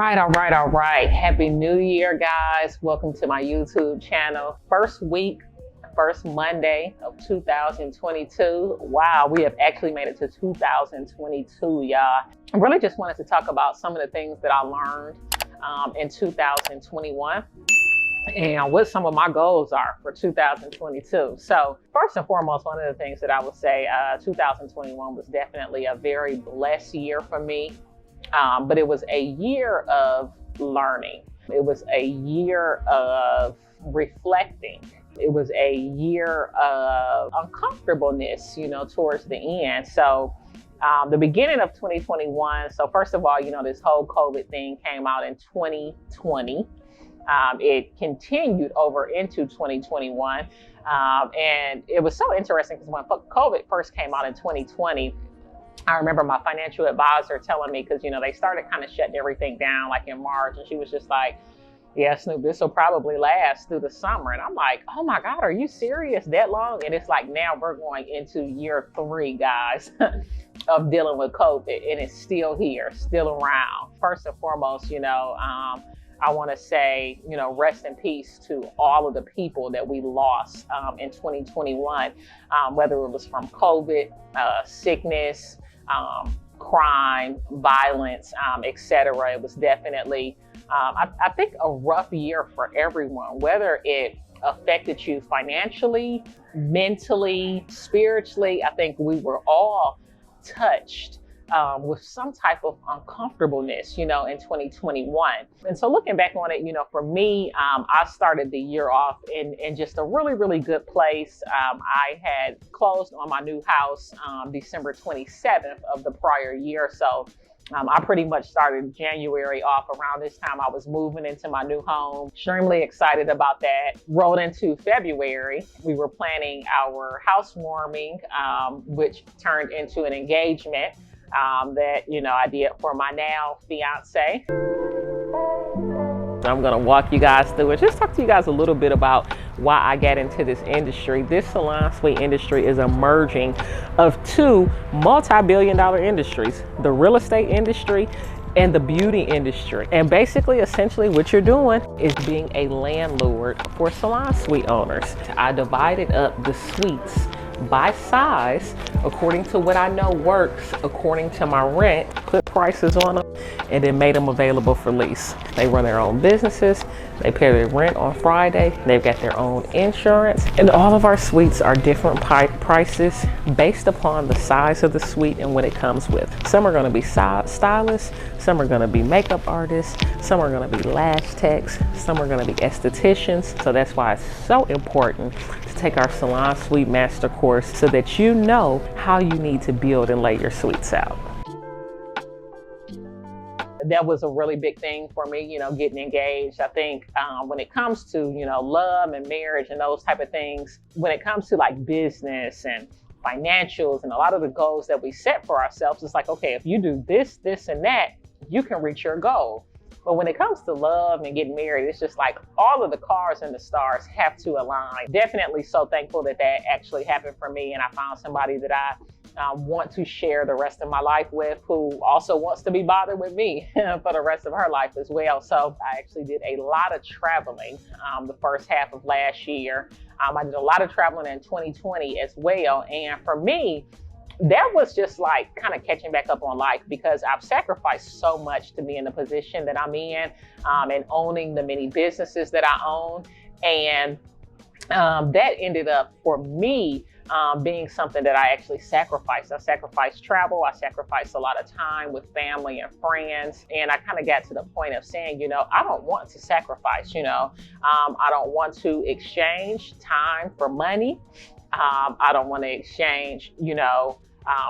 All right. Happy New Year, guys. Welcome to my YouTube channel. First Monday of 2022. Wow, we have actually made it to 2022, y'all. I really just wanted to talk about some of the things that I learned in 2021 and what some of my goals are for 2022. So first and foremost, one of the things that I would say, 2021 was definitely a very blessed year for me. But it was a year of learning. It was a year of reflecting. It was a year of uncomfortableness, towards the end. So the beginning of 2021, so first of all, this whole COVID thing came out in 2020. It continued over into 2021. And it was so interesting because when COVID first came out in 2020, I remember my financial advisor telling me, because, they started kind of shutting everything down like in March. And she was just like, yeah, Snoop, this will probably last through the summer. And I'm like, oh my God, are you serious? That long? And it's like, now we're going into year 3, guys, of dealing with COVID. And it's still here, still around. First and foremost, I want to say, rest in peace to all of the people that we lost in 2021, whether it was from COVID, sickness, crime, violence, etc. It was definitely, I think, a rough year for everyone, whether it affected you financially, mentally, spiritually. I think we were all touched with some type of uncomfortableness, in 2021. And so looking back on it, for me, I started the year off in just a really, really good place. I had closed on my new house December 27th of the prior year. So I pretty much started January off around this time. I was moving into my new home. Extremely excited about that. Rolled into February. We were planning our housewarming, which turned into an engagement that, I did for my now fiance. I'm gonna walk you guys through it. Just talk to you guys a little bit about why I got into this industry. This salon suite industry is a merging of 2 multi-billion-dollar industries, the real estate industry and the beauty industry. And basically, essentially what you're doing is being a landlord for salon suite owners. I divided up the suites by size according to what I know works, according to my rent, put prices on them, and then made them available for lease. They run their own businesses, they pay their rent on Friday, they've got their own insurance, and all of our suites are different prices based upon the size of the suite and what it comes with. Some are going to be stylists, some are going to be makeup artists, some are going to be lash techs, some are going to be estheticians. So that's why it's so important to take our salon suite master course so that you know how you need to build and lay your suites out. That was a really big thing for me, getting engaged. I think when it comes to, love and marriage and those type of things, when it comes to like business and financials and a lot of the goals that we set for ourselves, it's like, okay, if you do this, this, and that, you can reach your goal. But when it comes to love and getting married, it's just like all of the cars and the stars have to align. Definitely so thankful that that actually happened for me. And I found somebody that I want to share the rest of my life with, who also wants to be bothered with me for the rest of her life as well. So I actually did a lot of traveling the first half of last year. I did a lot of traveling in 2020 as well. And for me, that was just like kind of catching back up on life, because I've sacrificed so much to be in the position that I'm in, and owning the many businesses that I own. And that ended up for me being something that I actually sacrificed. I sacrificed travel. I sacrificed a lot of time with family and friends. And I kind of got to the point of saying, I don't want to sacrifice, I don't want to exchange time for money. I don't want to exchange,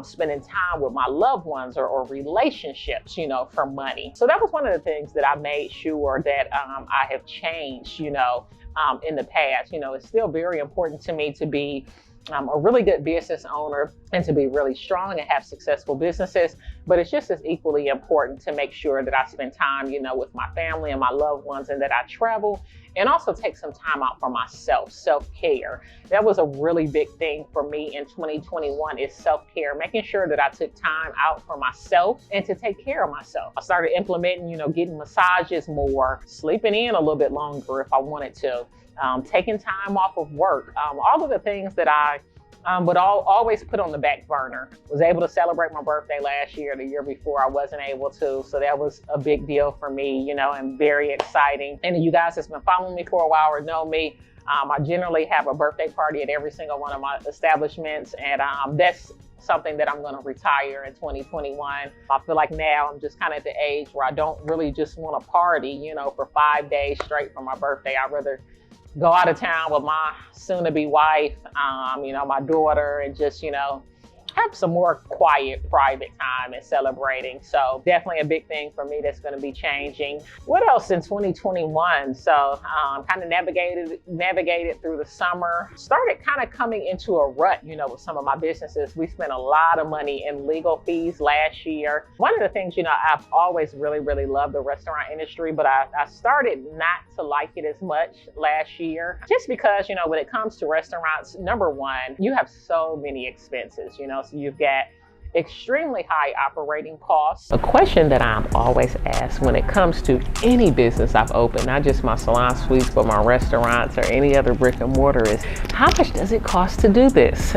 spending time with my loved ones or relationships, for money. So that was one of the things that I made sure that I have changed, in the past. It's still very important to me to be a really good business owner and to be really strong and have successful businesses. But it's just as equally important to make sure that I spend time, with my family and my loved ones, and that I travel and also take some time out for myself, self-care. That was a really big thing for me in 2021 is self-care, making sure that I took time out for myself and to take care of myself. I started implementing, getting massages more, sleeping in a little bit longer if I wanted to, taking time off of work, all of the things that I but always put on the back burner. Was able to celebrate my birthday last year. The year before I wasn't able to. So that was a big deal for me, and very exciting. And you guys that's been following me for a while or know me, I generally have a birthday party at every single one of my establishments. And that's something that I'm going to retire in 2021. I feel like now I'm just kind of at the age where I don't really just want to party, for 5 days straight for my birthday. I'd rather go out of town with my soon-to-be wife, my daughter, and just, have some more quiet, private time and celebrating. So definitely a big thing for me that's going to be changing. What else in 2021? So kind of navigated through the summer. Started kind of coming into a rut, with some of my businesses. We spent a lot of money in legal fees last year. One of the things, I've always really, really loved the restaurant industry, but I started not to like it as much last year. Just because, when it comes to restaurants, number one, you have so many expenses, so you've got extremely high operating costs. A question that I'm always asked when it comes to any business I've opened, not just my salon suites, but my restaurants or any other brick and mortar, is how much does it cost to do this?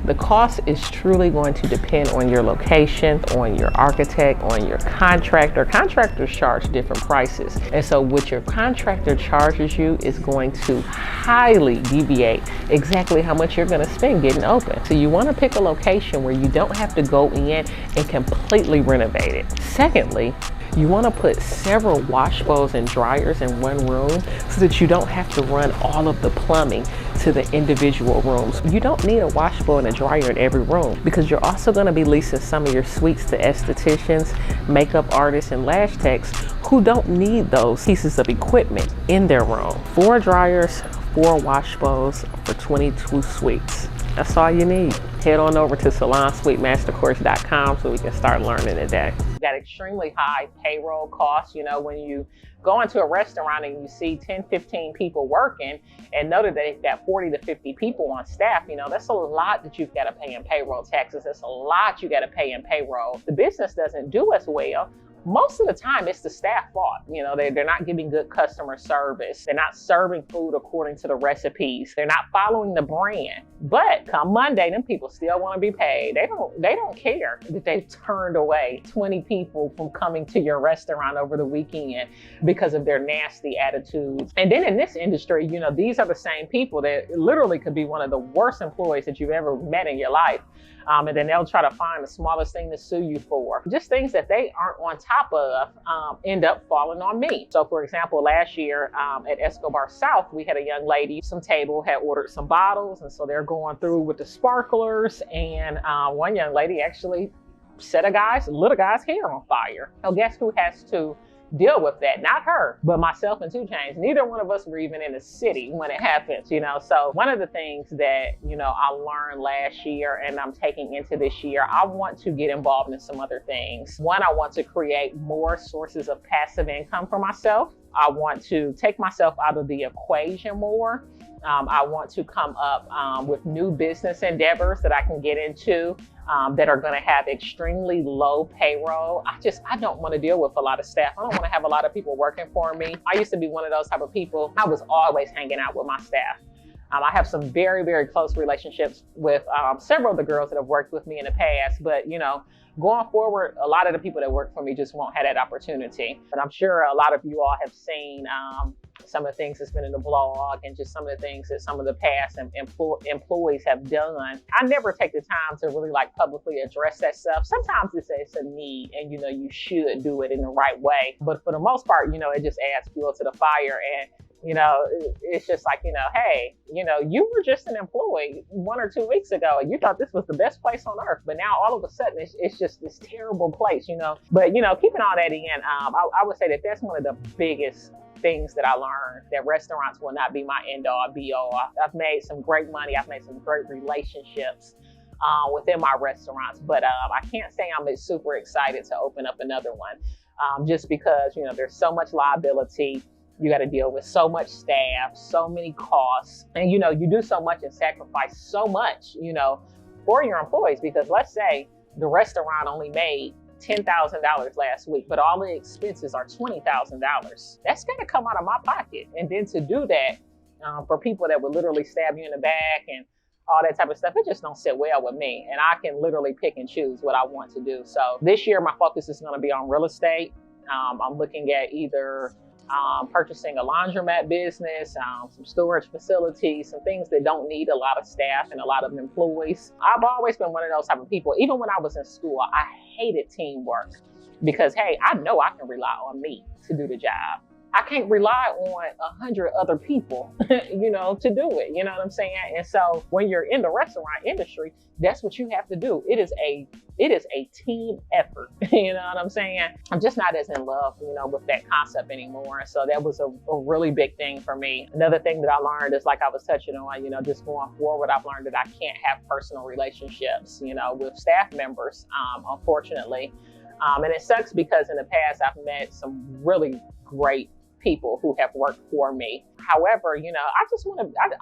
The cost is truly going to depend on your location, on your architect, on your contractor. Contractors charge different prices. And so what your contractor charges you is going to highly deviate exactly how much you're going to spend getting open. So you want to pick a location where you don't have to go in and completely renovate it. Secondly, you want to put several wash bowls and dryers in one room so that you don't have to run all of the plumbing to the individual rooms. You don't need a wash bowl and a dryer in every room because you're also going to be leasing some of your suites to estheticians, makeup artists, and lash techs who don't need those pieces of equipment in their room. 4 dryers, 4 wash bowls for 22 suites. That's all you need. Head on over to salonsuitemastercourse.com so we can start learning today. You've got extremely high payroll costs. When you go into a restaurant and you see 10, 15 people working and know that they've got 40 to 50 people on staff, that's a lot that you've got to pay in payroll taxes. That's a lot you got to pay in payroll. The business doesn't do as well. Most of the time, it's the staff fault. They're not giving good customer service. They're not serving food according to the recipes. They're not following the brand. But come Monday, them people still want to be paid. They don't care that they've turned away 20 people from coming to your restaurant over the weekend because of their nasty attitudes. And then in this industry, these are the same people that literally could be one of the worst employees that you've ever met in your life. And then they'll try to find the smallest thing to sue you for. Just things that they aren't on top of end up falling on me. So for example, last year at Escobar South, we had a young lady, some table had ordered some bottles, and so they're going through with the sparklers, and one young lady actually lit a guy's hair on fire. Now guess who has to deal with that? Not her, but myself and 2 Chainz. Neither one of us were even in the city when it happened, So one of the things that, I learned last year and I'm taking into this year, I want to get involved in some other things. One, I want to create more sources of passive income for myself. I want to take myself out of the equation more. I want to come up with new business endeavors that I can get into that are going to have extremely low payroll. I don't want to deal with a lot of staff. I don't want to have a lot of people working for me. I used to be one of those type of people. I was always hanging out with my staff. I have some very, very close relationships with several of the girls that have worked with me in the past, but going forward, a lot of the people that work for me just won't have that opportunity. But I'm sure a lot of you all have seen some of the things that's been in the blog and just some of the things that some of the past employees have done. I never take the time to really publicly address that stuff. Sometimes it's a need and you should do it in the right way. But for the most part, it just adds fuel to the fire. And it's just hey, you were just an employee 1 or 2 weeks ago and you thought this was the best place on earth, but now all of a sudden it's just this terrible place, But, keeping all that in, I would say that that's one of the biggest things that I learned, that restaurants will not be my end all be all. I've made some great money. I've made some great relationships within my restaurants, but I can't say I'm super excited to open up another one just because, there's so much liability. You got to deal with so much staff, so many costs, and you do so much and sacrifice so much, for your employees, because let's say the restaurant only made $10,000 last week, but all the expenses are $20,000. That's going to come out of my pocket. And then to do that for people that would literally stab you in the back and all that type of stuff, it just don't sit well with me. And I can literally pick and choose what I want to do. So this year, my focus is going to be on real estate. I'm looking at either purchasing a laundromat business, some storage facilities, some things that don't need a lot of staff and a lot of employees. I've always been one of those type of people. Even when I was in school, I hated teamwork because, hey, I know I can rely on me to do the job. I can't rely on 100 other people, to do it. You know what I'm saying? And so when you're in the restaurant industry, that's what you have to do. It is a team effort. You know what I'm saying? I'm just not as in love, with that concept anymore. And so that was a really big thing for me. Another thing that I learned is, like I was touching on, just going forward, I've learned that I can't have personal relationships, with staff members, unfortunately. And it sucks because in the past, I've met some really great people who have worked for me. However, I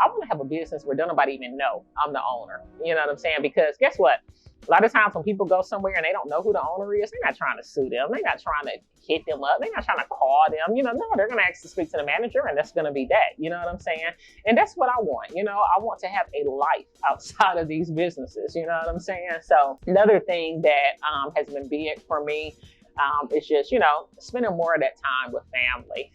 want to have a business where don't nobody even know I'm the owner. You know what I'm saying? Because guess what? A lot of times when people go somewhere and they don't know who the owner is, they're not trying to sue them. They're not trying to hit them up. They're not trying to call them. No, they're going to ask to speak to the manager, and that's going to be that. You know what I'm saying? And that's what I want. I want to have a life outside of these businesses. You know what I'm saying? So another thing that has been big for me it's just, spending more of that time with family.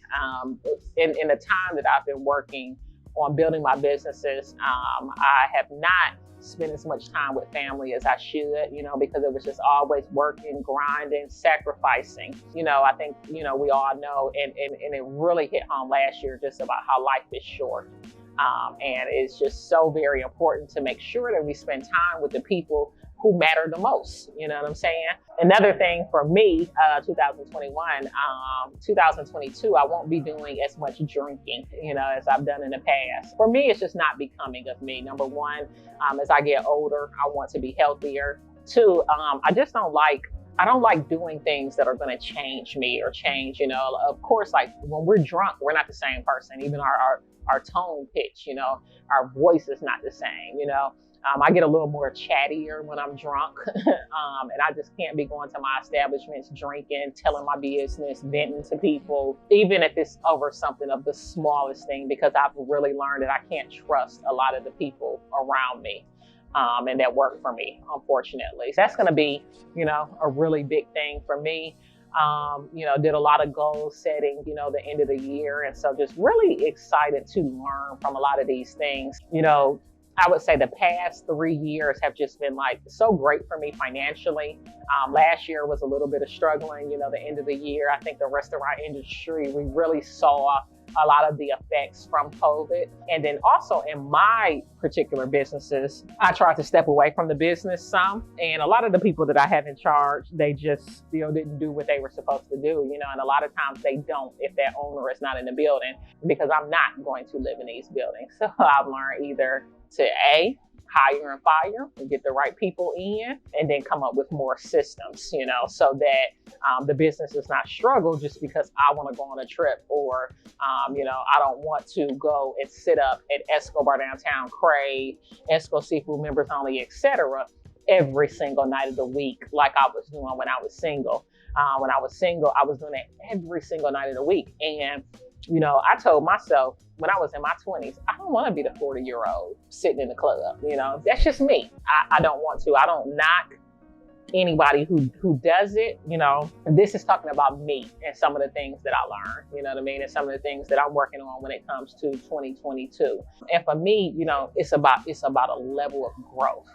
In the time that I've been working on building my businesses, I have not spent as much time with family as I should, because it was just always working, grinding, sacrificing. I think, we all know, and it really hit home last year just about how life is short. And it's just so very important to make sure that we spend time with the people who matter the most. You know what I'm saying? Another thing for me, 2021, 2022, I won't be doing as much drinking, as I've done in the past. For me, it's just not becoming of me. Number one, as I get older, I want to be healthier. Two, I don't like doing things that are going to change me or change, of course, like when we're drunk, we're not the same person. Even our tone pitch, our voice is not the same, I get a little more chattier when I'm drunk, and I just can't be going to my establishments drinking, telling my business, venting to people, even if it's over something of the smallest thing, because I've really learned that I can't trust a lot of the people around me and that work for me, unfortunately. So that's going to be, a really big thing for me. Did a lot of goal setting, the end of the year. And so just really excited to learn from a lot of these things. I would say the past 3 years have just been so great for me financially. Last year was a little bit of struggling, the end of the year. I think the restaurant industry, we really saw a lot of the effects from COVID. And then also in my particular businesses, I tried to step away from the business some. And a lot of the people that I have in charge, they just still didn't do what they were supposed to do, and a lot of times they don't if that owner is not in the building, because I'm not going to live in these buildings. So I've learned either to hire and fire and get the right people in, and then come up with more systems, so that the business does not struggle just because I want to go on a trip, or, I don't want to go and sit up at Escobar Downtown, Crave, Esco Seafood Members Only, etc. every single night of the week, like I was doing when I was single. When I was single, I was doing it every single night of the week. And, I told myself when I was in my 20s, I don't want to be the 40-year-old sitting in the club. That's just me. I don't want to. I don't knock anybody who does it. This is talking about me and some of the things that I learned, and some of the things that I'm working on when it comes to 2022. And for me, it's about a level of growth.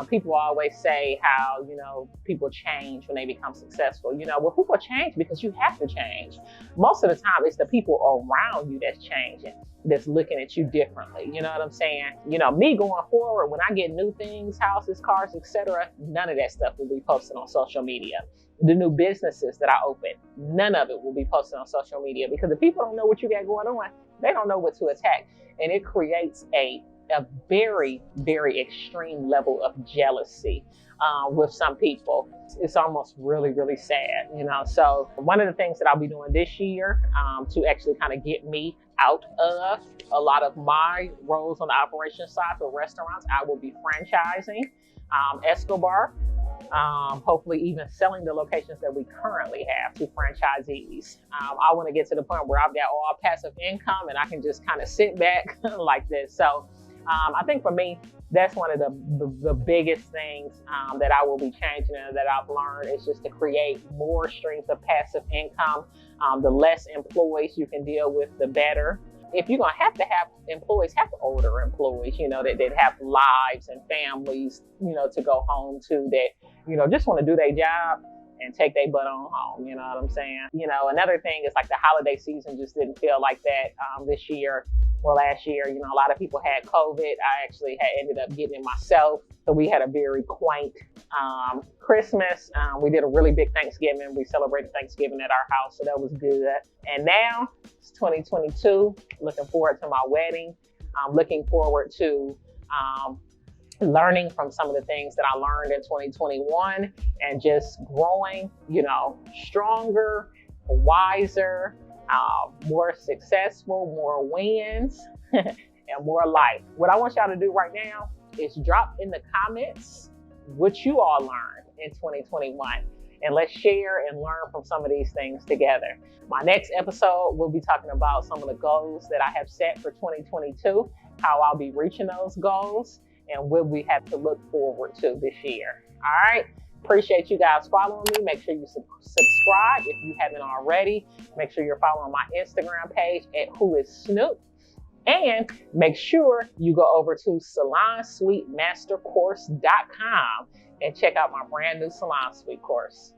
People always say how, people change when they become successful. Well, people change because you have to change. Most of the time, it's the people around you that's changing, that's looking at you differently. You know what I'm saying? Me going forward, when I get new things, houses, cars, etc., none of that stuff will be posted on social media. The new businesses that I open, none of it will be posted on social media, because if people don't know what you got going on, they don't know what to attack. And it creates a a very, very extreme level of jealousy with some people. It's almost really, really sad, you know. So one of the things that I'll be doing this year to actually kind of get me out of a lot of my roles on the operations side for restaurants, I will be franchising Escobar. Hopefully even selling the locations that we currently have to franchisees. I want to get to the point where I've got all passive income and I can just kind of sit back like this. So I think for me, that's one of the biggest things that I will be changing and that I've learned is just to create more streams of passive income. The less employees you can deal with, the better. If you're going to have employees, have older employees, you know, that have lives and families, you know, to go home to, that, you know, just want to do their job and take their butt on home. You know what I'm saying? You know, another thing is like the holiday season just didn't feel like that this year. Well, last year, you know, a lot of people had COVID. I actually had ended up getting it myself. So we had a very quaint Christmas. We did a really big Thanksgiving. We celebrated Thanksgiving at our house, so that was good. And now it's 2022. Looking forward to my wedding. I'm looking forward to learning from some of the things that I learned in 2021 and just growing, you know, stronger, wiser, more successful, more wins, and more life. What I want y'all to do right now is drop in the comments what you all learned in 2021. And let's share and learn from some of these things together. My next episode, we'll be talking about some of the goals that I have set for 2022, how I'll be reaching those goals, and what we have to look forward to this year. All right. Appreciate you guys following me. Make sure you subscribe if you haven't already. Make sure you're following my Instagram page at WhoIsSnoop. And make sure you go over to SalonSuiteMasterCourse.com and check out my brand new Salon Suite course.